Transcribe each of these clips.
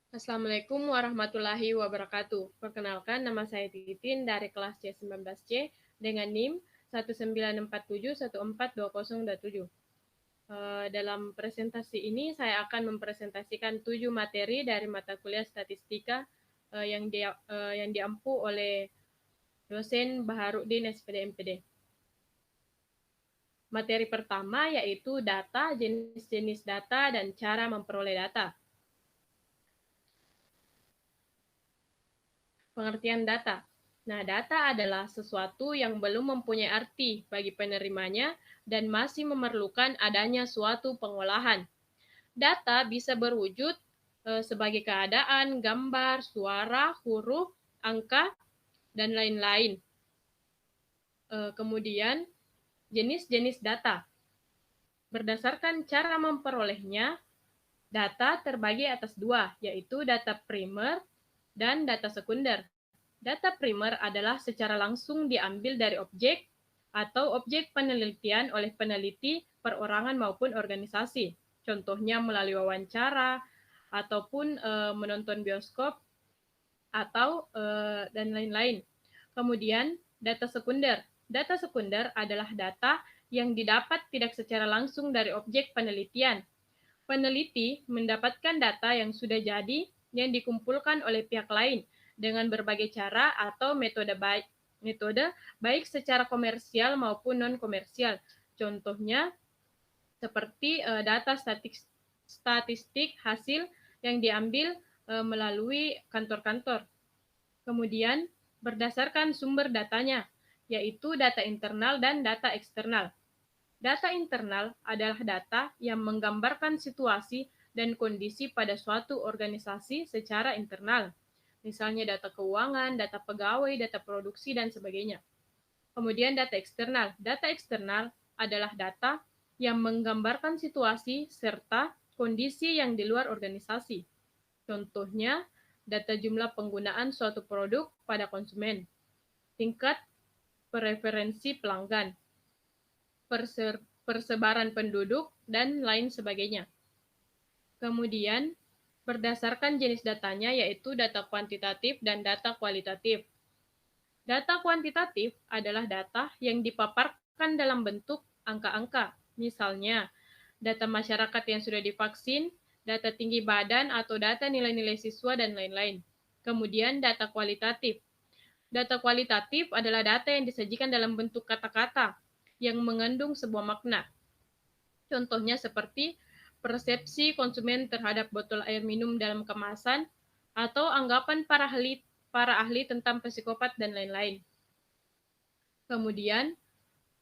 Assalamualaikum warahmatullahi wabarakatuh. Perkenalkan, nama saya Titin dari kelas C19C dengan NIM 194714207. Dalam presentasi ini saya akan mempresentasikan 7 materi dari mata kuliah statistika yang diampu oleh dosen Baharudin SPD MPD. Materi pertama yaitu data, jenis-jenis data, dan cara memperoleh data. Pengertian data. Nah, data adalah sesuatu yang belum mempunyai arti bagi penerimanya dan masih memerlukan adanya suatu pengolahan. Data bisa berwujud sebagai keadaan, gambar, suara, huruf, angka, dan lain-lain. Kemudian, jenis-jenis data. Berdasarkan cara memperolehnya, data terbagi atas dua, yaitu data primer dan data sekunder. Data primer adalah secara langsung diambil dari objek atau objek penelitian oleh peneliti, perorangan maupun organisasi. Contohnya melalui wawancara ataupun menonton bioskop atau dan lain-lain. Kemudian data sekunder. Data sekunder adalah data yang didapat tidak secara langsung dari objek penelitian. Peneliti mendapatkan data yang sudah jadi yang dikumpulkan oleh pihak lain dengan berbagai cara atau metode baik secara komersial maupun non-komersial. Contohnya seperti data statistik hasil yang diambil melalui kantor-kantor. Kemudian berdasarkan sumber datanya, yaitu data internal dan data eksternal. Data internal adalah data yang menggambarkan situasi dan kondisi pada suatu organisasi secara internal. Misalnya data keuangan, data pegawai, data produksi, dan sebagainya. Kemudian data eksternal. Data eksternal adalah data yang menggambarkan situasi serta kondisi yang di luar organisasi. Contohnya, data jumlah penggunaan suatu produk pada konsumen, tingkat preferensi pelanggan, persebaran penduduk, dan lain sebagainya. Kemudian, berdasarkan jenis datanya yaitu data kuantitatif dan data kualitatif. Data kuantitatif adalah data yang dipaparkan dalam bentuk angka-angka. Misalnya, data masyarakat yang sudah divaksin, data tinggi badan atau data nilai-nilai siswa, dan lain-lain. Kemudian, data kualitatif. Data kualitatif adalah data yang disajikan dalam bentuk kata-kata yang mengandung sebuah makna. Contohnya seperti persepsi konsumen terhadap botol air minum dalam kemasan atau anggapan para ahli tentang psikopat dan lain-lain. Kemudian,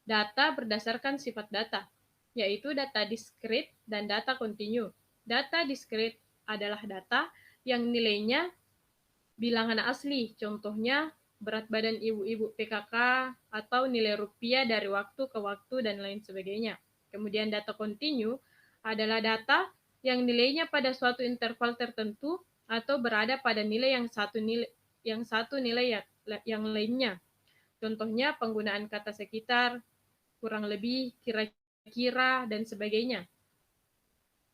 data berdasarkan sifat data, yaitu data diskrit dan data kontinu. Data diskrit adalah data yang nilainya bilangan asli, contohnya berat badan ibu-ibu PKK atau nilai rupiah dari waktu ke waktu dan lain sebagainya. Kemudian data kontinu adalah data yang nilainya pada suatu interval tertentu atau berada pada nilai yang satu nilai yang lainnya. Contohnya penggunaan kata sekitar, kurang lebih, kira-kira, dan sebagainya.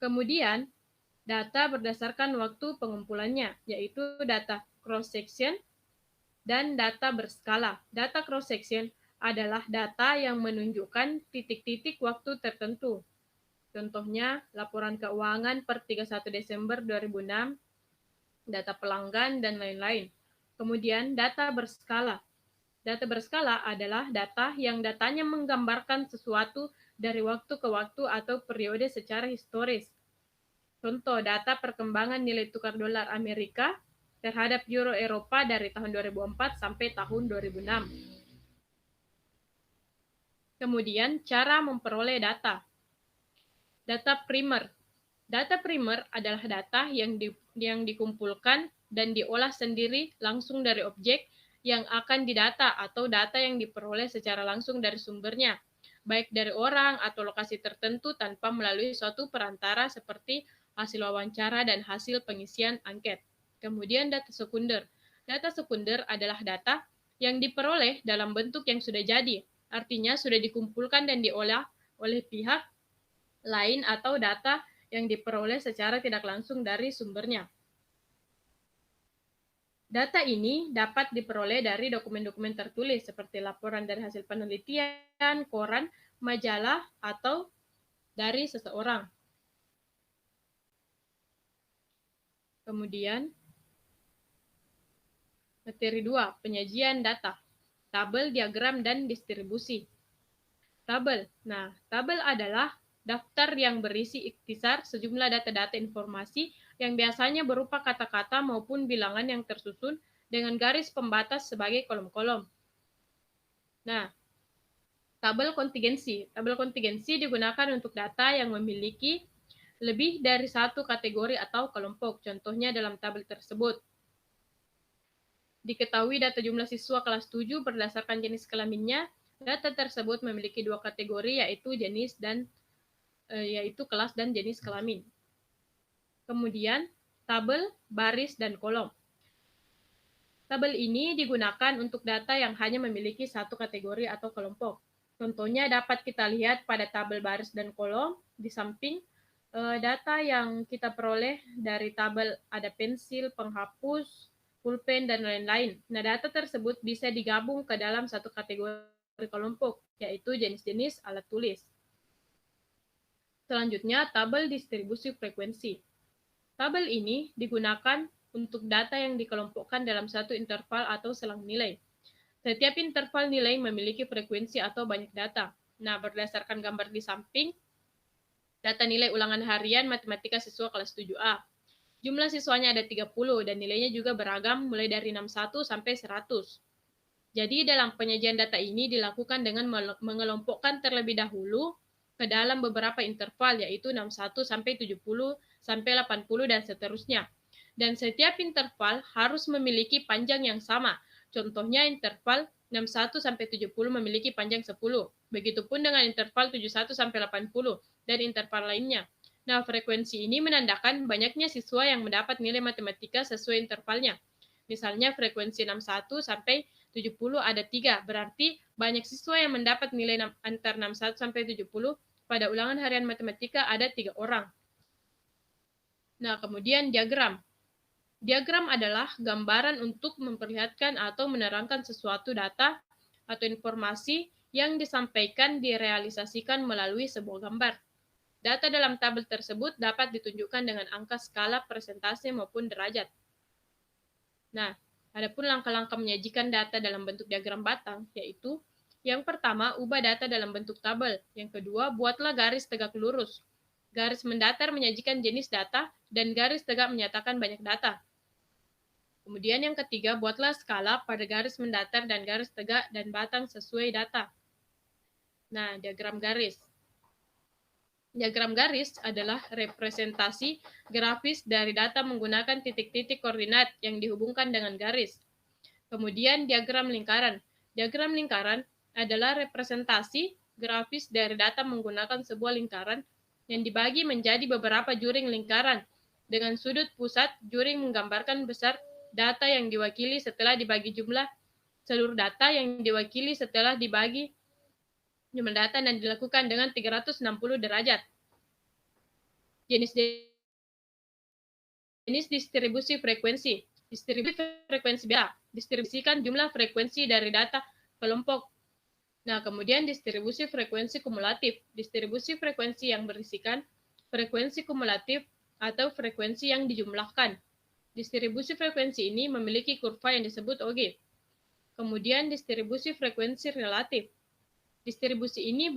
Kemudian, data berdasarkan waktu pengumpulannya, yaitu data cross-section dan data berskala. Data cross-section adalah data yang menunjukkan titik-titik waktu tertentu. Contohnya, laporan keuangan per 31 Desember 2006, data pelanggan, dan lain-lain. Kemudian, data berskala. Data berskala adalah data yang datanya menggambarkan sesuatu dari waktu ke waktu atau periode secara historis. Contoh, data perkembangan nilai tukar dolar Amerika terhadap euro Eropa dari tahun 2004 sampai tahun 2006. Kemudian, cara memperoleh data. Data primer. Data primer adalah data yang dikumpulkan dan diolah sendiri langsung dari objek yang akan didata atau data yang diperoleh secara langsung dari sumbernya, baik dari orang atau lokasi tertentu tanpa melalui suatu perantara seperti hasil wawancara dan hasil pengisian angket. Kemudian data sekunder. Data sekunder adalah data yang diperoleh dalam bentuk yang sudah jadi, artinya sudah dikumpulkan dan diolah oleh pihak lain atau data yang diperoleh secara tidak langsung dari sumbernya. Data ini dapat diperoleh dari dokumen-dokumen tertulis seperti laporan dari hasil penelitian, koran, majalah, atau dari seseorang. Kemudian, materi 2, penyajian data, tabel, diagram, dan distribusi. Tabel. Nah, tabel adalah daftar yang berisi ikhtisar sejumlah data-data informasi yang biasanya berupa kata-kata maupun bilangan yang tersusun dengan garis pembatas sebagai kolom-kolom. Nah, tabel kontingensi. Tabel kontingensi digunakan untuk data yang memiliki lebih dari satu kategori atau kelompok. Contohnya dalam tabel tersebut. Diketahui data jumlah siswa kelas 7 berdasarkan jenis kelaminnya. Data tersebut memiliki dua kategori, yaitu kelas dan jenis kelamin. Kemudian, tabel, baris, dan kolom. Tabel ini digunakan untuk data yang hanya memiliki satu kategori atau kelompok. Contohnya dapat kita lihat pada tabel baris dan kolom. Di samping data yang kita peroleh dari tabel ada pensil, penghapus, pulpen, dan lain-lain. Nah, data tersebut bisa digabung ke dalam satu kategori kelompok, yaitu jenis-jenis alat tulis. Selanjutnya, tabel distribusi frekuensi. Tabel ini digunakan untuk data yang dikelompokkan dalam satu interval atau selang nilai. Setiap interval nilai memiliki frekuensi atau banyak data. Nah, berdasarkan gambar di samping, data nilai ulangan harian matematika siswa kelas 7A. Jumlah siswanya ada 30 dan nilainya juga beragam mulai dari 61 sampai 100. Jadi dalam penyajian data ini dilakukan dengan mengelompokkan terlebih dahulu ke dalam beberapa interval, yaitu 61 sampai 70 sampai 80 dan seterusnya. Dan setiap interval harus memiliki panjang yang sama. Contohnya interval 61 sampai 70 memiliki panjang 10. Begitupun dengan interval 71 sampai 80 dan interval lainnya. Nah, frekuensi ini menandakan banyaknya siswa yang mendapat nilai matematika sesuai intervalnya. Misalnya frekuensi 61 sampai 70 ada 3, berarti banyak siswa yang mendapat nilai antar 61 sampai 70 pada ulangan harian matematika ada 3 orang. Nah, kemudian diagram. Diagram adalah gambaran untuk memperlihatkan atau menerangkan sesuatu data atau informasi yang disampaikan direalisasikan melalui sebuah gambar. Data dalam tabel tersebut dapat ditunjukkan dengan angka skala, persentase, maupun derajat. Nah, adapun langkah-langkah menyajikan data dalam bentuk diagram batang, yaitu yang pertama, ubah data dalam bentuk tabel. Yang kedua, buatlah garis tegak lurus. Garis mendatar menyajikan jenis data, dan garis tegak menyatakan banyak data. Kemudian yang ketiga, buatlah skala pada garis mendatar dan garis tegak dan batang sesuai data. Nah, diagram garis. Diagram garis adalah representasi grafis dari data menggunakan titik-titik koordinat yang dihubungkan dengan garis. Kemudian diagram lingkaran. Diagram lingkaran adalah representasi grafis dari data menggunakan sebuah lingkaran yang dibagi menjadi beberapa juring lingkaran. Dengan sudut pusat, juring menggambarkan besar data yang diwakili setelah dibagi jumlah seluruh data yang diwakili setelah dibagi jumlah data dan dilakukan dengan 360 derajat. Jenis distribusi frekuensi. Distribusi frekuensi biasa distribusikan jumlah frekuensi dari data kelompok. Nah, kemudian distribusi frekuensi kumulatif. Distribusi frekuensi yang berisikan frekuensi kumulatif atau frekuensi yang dijumlahkan. Distribusi frekuensi ini memiliki kurva yang disebut OG. Kemudian distribusi frekuensi relatif. Distribusi ini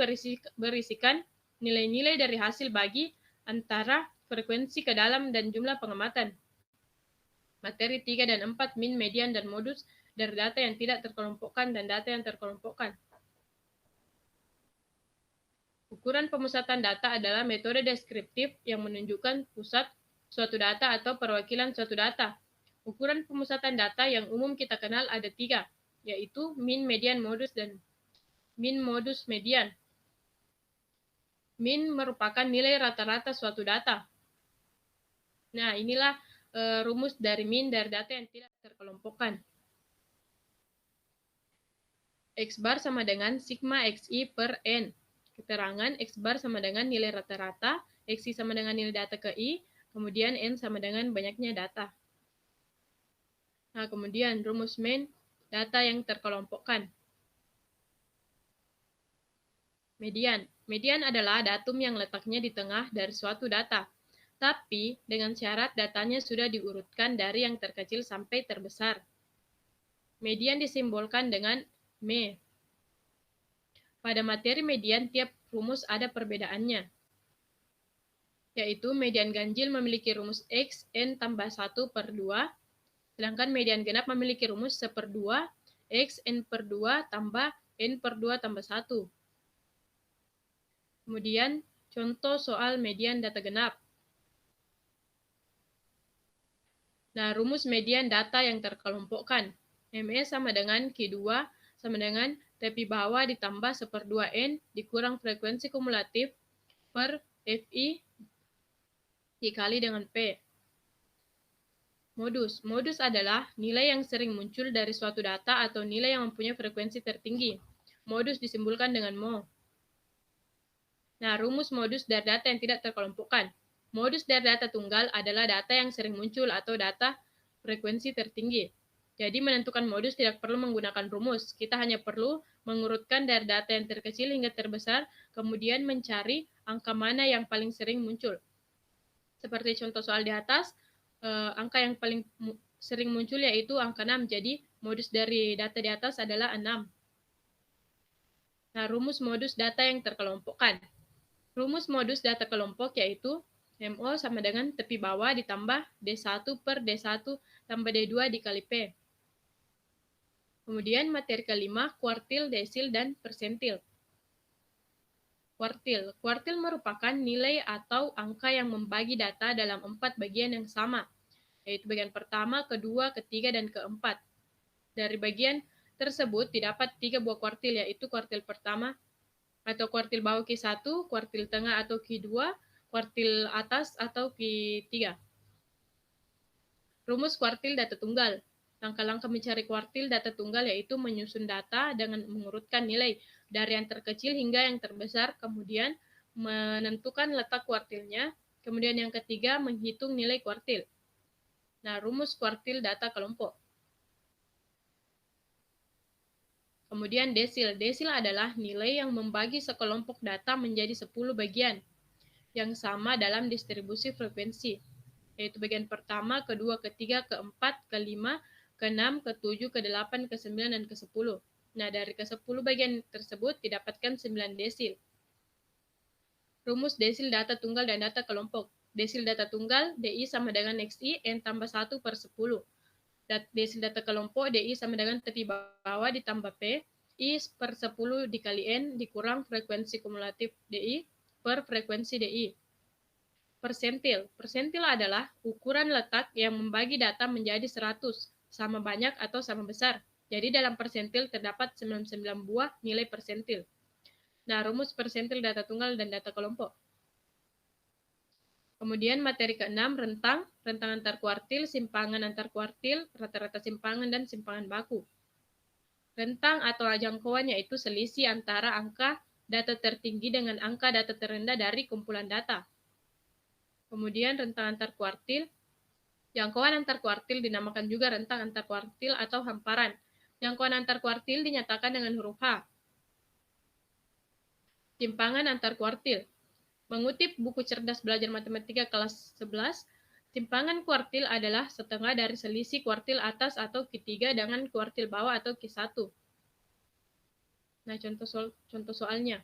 berisikan nilai-nilai dari hasil bagi antara frekuensi ke dalam dan jumlah pengamatan. Materi 3 dan 4, min, median, dan modus dari data yang tidak terkelompokkan dan data yang terkelompokkan. Ukuran pemusatan data adalah metode deskriptif yang menunjukkan pusat suatu data atau perwakilan suatu data. Ukuran pemusatan data yang umum kita kenal ada 3, yaitu min, median, modus, dan min, modus, median. Min merupakan nilai rata-rata suatu data. Nah, inilah rumus dari min dari data yang tidak terkelompokkan. X bar sama dengan sigma XI per N. Keterangan X bar sama dengan nilai rata-rata, XI sama dengan nilai data ke I, kemudian N sama dengan banyaknya data. Nah, kemudian rumus main data yang terkelompokkan. Median. Median adalah datum yang letaknya di tengah dari suatu data, tapi dengan syarat datanya sudah diurutkan dari yang terkecil sampai terbesar. Median disimbolkan dengan me. Pada materi median, tiap rumus ada perbedaannya, yaitu median ganjil memiliki rumus X, N tambah 1 per 2, sedangkan median genap memiliki rumus 1/2, X, N per 2 tambah N per 2 tambah 1. Kemudian, contoh soal median data genap. Nah, rumus median data yang terkelompokkan. ME sama dengan Q2 sama dengan tepi bawah ditambah 1/2N dikurang frekuensi kumulatif per FI dikali dengan P. Modus. Modus adalah nilai yang sering muncul dari suatu data atau nilai yang mempunyai frekuensi tertinggi. Modus disimbolkan dengan mo. Nah, rumus modus dari data yang tidak terkelompokkan. Modus dari data tunggal adalah data yang sering muncul atau data frekuensi tertinggi. Jadi menentukan modus tidak perlu menggunakan rumus. Kita hanya perlu mengurutkan dari data yang terkecil hingga terbesar, kemudian mencari angka mana yang paling sering muncul. Seperti contoh soal di atas, angka yang paling sering muncul yaitu angka 6. Jadi modus dari data di atas adalah 6. Nah, rumus modus data yang terkelompokkan. Rumus modus data kelompok yaitu MO sama dengan tepi bawah ditambah D1 per D1 tambah D2 dikali P. Kemudian materi kelima, kuartil, desil, dan persentil. Kuartil. Kuartil merupakan nilai atau angka yang membagi data dalam 4 bagian yang sama, yaitu bagian pertama, kedua, ketiga, dan keempat. Dari bagian tersebut didapat 3 buah kuartil, yaitu kuartil pertama, atau kuartil bawah Q1, kuartil tengah atau Q2, kuartil atas atau Q3. Rumus kuartil data tunggal. Langkah-langkah mencari kuartil data tunggal yaitu menyusun data dengan mengurutkan nilai dari yang terkecil hingga yang terbesar, kemudian menentukan letak kuartilnya, kemudian yang ketiga menghitung nilai kuartil. Nah, rumus kuartil data kelompok. Kemudian desil. Desil adalah nilai yang membagi sekelompok data menjadi 10 bagian yang sama dalam distribusi frekuensi, yaitu bagian pertama, kedua, ketiga, keempat, kelima, keenam, ketujuh, kedelapan, kesembilan, dan ke-10. Nah, dari ke-10 bagian tersebut didapatkan 9 desil. Rumus desil data tunggal dan data kelompok. Desil data tunggal, DI sama dengan XI, N tambah 1 per 10. Desil data kelompok DI sama dengan tepi bawah ditambah P, I per 10 dikali N dikurang frekuensi kumulatif DI per frekuensi DI. Persentil. Persentil adalah ukuran letak yang membagi data menjadi 100, sama banyak atau sama besar. Jadi dalam persentil terdapat 99 buah nilai persentil. Nah, rumus persentil data tunggal dan data kelompok. Kemudian materi ke-6, rentang antar kuartil, simpangan antar kuartil, rata-rata simpangan, dan simpangan baku. Rentang atau jangkauan yaitu selisih antara angka data tertinggi dengan angka data terendah dari kumpulan data. Kemudian rentang antar kuartil, jangkauan antar kuartil dinamakan juga rentang antar kuartil atau hamparan. Jangkauan antar kuartil dinyatakan dengan huruf H. Simpangan antar kuartil. Mengutip buku Cerdas Belajar Matematika kelas 11, simpangan kuartil adalah setengah dari selisih kuartil atas atau Q3 dengan kuartil bawah atau Q1. Nah, contoh soalnya.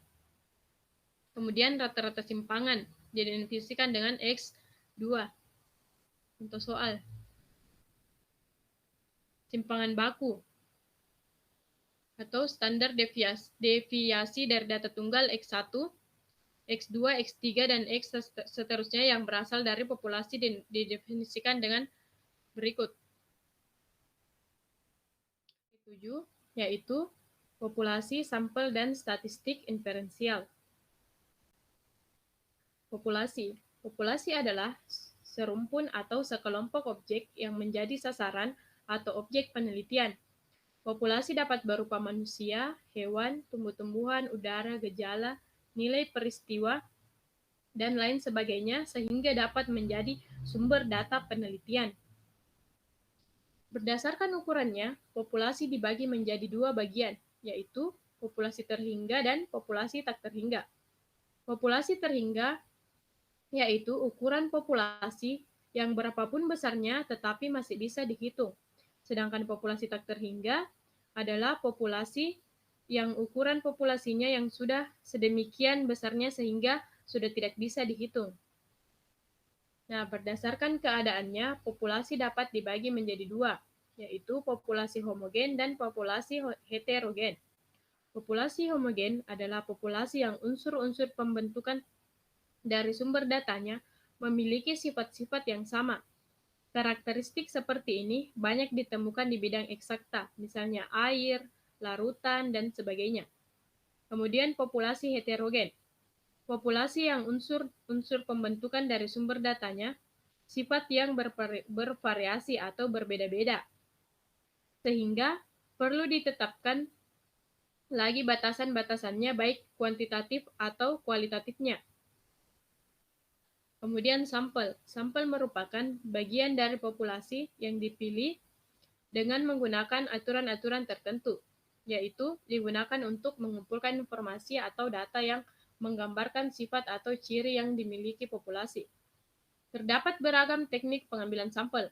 Kemudian rata-rata simpangan didefinisikan dengan X2. Contoh soal. Simpangan baku atau standar deviasi dari data tunggal X1, X2, X3, dan X seterusnya yang berasal dari populasi didefinisikan dengan berikut. 7, yaitu populasi, sampel, dan statistik inferensial. Populasi. Populasi adalah serumpun atau sekelompok objek yang menjadi sasaran atau objek penelitian. Populasi dapat berupa manusia, hewan, tumbuh-tumbuhan, udara, gejala, nilai peristiwa, dan lain sebagainya sehingga dapat menjadi sumber data penelitian. Berdasarkan ukurannya, populasi dibagi menjadi dua bagian, yaitu populasi terhingga dan populasi tak terhingga. Populasi terhingga yaitu ukuran populasi yang berapapun besarnya tetapi masih bisa dihitung. Sedangkan populasi tak terhingga adalah populasi yang ukuran populasinya yang sudah sedemikian besarnya sehingga sudah tidak bisa dihitung. Nah, berdasarkan keadaannya, populasi dapat dibagi menjadi dua, yaitu populasi homogen dan populasi heterogen. Populasi homogen adalah populasi yang unsur-unsur pembentukan dari sumber datanya memiliki sifat-sifat yang sama. Karakteristik seperti ini banyak ditemukan di bidang eksakta, misalnya air, larutan, dan sebagainya. Kemudian populasi heterogen. Populasi yang unsur pembentukan dari sumber datanya, sifat yang bervariasi atau berbeda-beda. Sehingga perlu ditetapkan lagi batasan-batasannya baik kuantitatif atau kualitatifnya. Kemudian sampel. Sampel merupakan bagian dari populasi yang dipilih dengan menggunakan aturan-aturan tertentu, yaitu digunakan untuk mengumpulkan informasi atau data yang menggambarkan sifat atau ciri yang dimiliki populasi. Terdapat beragam teknik pengambilan sampel.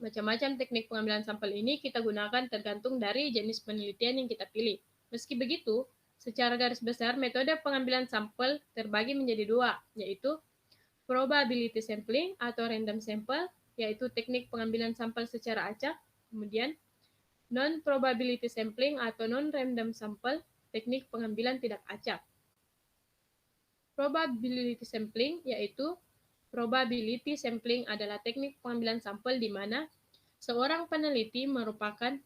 Macam-macam teknik pengambilan sampel ini kita gunakan tergantung dari jenis penelitian yang kita pilih. Meski begitu, secara garis besar metode pengambilan sampel terbagi menjadi dua, yaitu probability sampling atau random sample, yaitu teknik pengambilan sampel secara acak. Kemudian non-probability sampling atau non-random sample, teknik pengambilan tidak acak. Probability sampling yaitu probability sampling adalah teknik pengambilan sampel di mana seorang peneliti menetapkan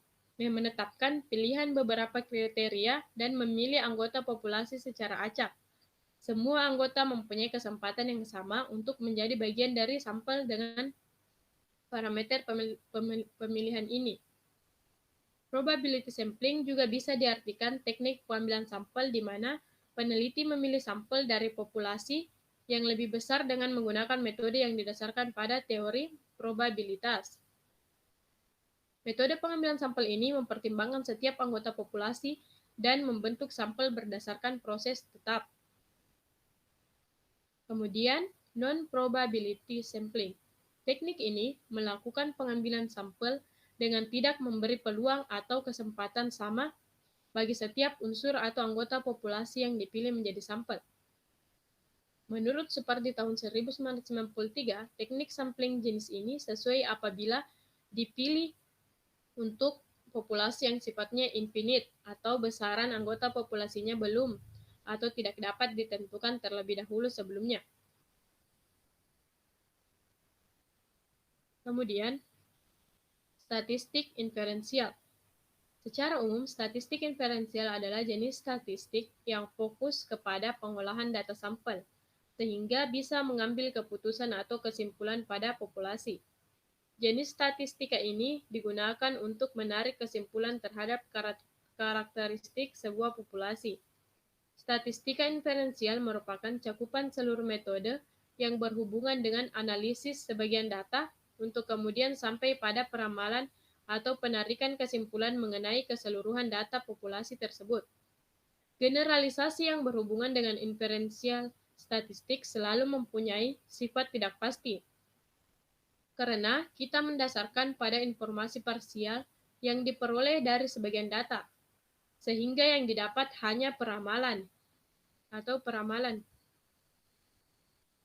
pilihan beberapa kriteria dan memilih anggota populasi secara acak. Semua anggota mempunyai kesempatan yang sama untuk menjadi bagian dari sampel dengan parameter pemilihan ini. Probability sampling juga bisa diartikan teknik pengambilan sampel di mana peneliti memilih sampel dari populasi yang lebih besar dengan menggunakan metode yang didasarkan pada teori probabilitas. Metode pengambilan sampel ini mempertimbangkan setiap anggota populasi dan membentuk sampel berdasarkan proses tetap. Kemudian, non-probability sampling. Teknik ini melakukan pengambilan sampel dengan tidak memberi peluang atau kesempatan sama bagi setiap unsur atau anggota populasi yang dipilih menjadi sampel. Menurut seperti tahun 1993, teknik sampling jenis ini sesuai apabila dipilih untuk populasi yang sifatnya infinite atau besaran anggota populasinya belum atau tidak dapat ditentukan terlebih dahulu sebelumnya. Kemudian, statistik inferensial. Secara umum, statistik inferensial adalah jenis statistik yang fokus kepada pengolahan data sampel, sehingga bisa mengambil keputusan atau kesimpulan pada populasi. Jenis statistika ini digunakan untuk menarik kesimpulan terhadap karakteristik sebuah populasi. Statistika inferensial merupakan cakupan seluruh metode yang berhubungan dengan analisis sebagian data untuk kemudian sampai pada peramalan atau penarikan kesimpulan mengenai keseluruhan data populasi tersebut. Generalisasi yang berhubungan dengan inferensial statistik selalu mempunyai sifat tidak pasti, karena kita mendasarkan pada informasi parsial yang diperoleh dari sebagian data, sehingga yang didapat hanya peramalan.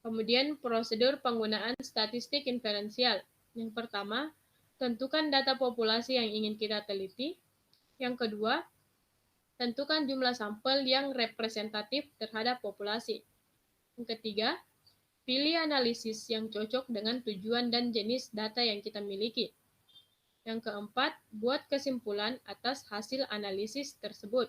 Kemudian prosedur penggunaan statistik inferensial. Yang pertama, tentukan data populasi yang ingin kita teliti. Yang kedua, tentukan jumlah sampel yang representatif terhadap populasi. Yang ketiga, pilih analisis yang cocok dengan tujuan dan jenis data yang kita miliki. Yang keempat, buat kesimpulan atas hasil analisis tersebut.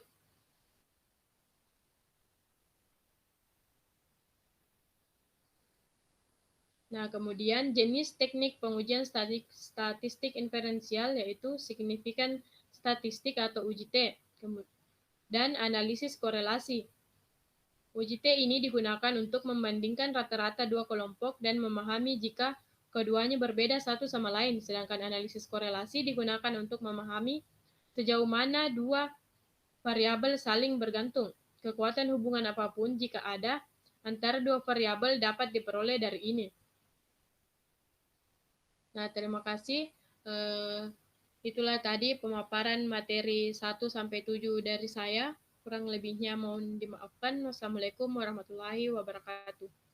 Nah, kemudian jenis teknik pengujian statistik inferensial yaitu signifikan statistik atau UJT dan analisis korelasi. UJT ini digunakan untuk membandingkan rata-rata dua kelompok dan memahami jika Keduanya berbeda satu sama lain, sedangkan analisis korelasi digunakan untuk memahami sejauh mana dua variabel saling bergantung. Kekuatan hubungan apapun jika ada antara dua variabel dapat diperoleh dari ini. Nah, terima kasih. Itulah tadi pemaparan materi 1-7 dari saya. Kurang lebihnya mohon dimaafkan. Wassalamualaikum warahmatullahi wabarakatuh.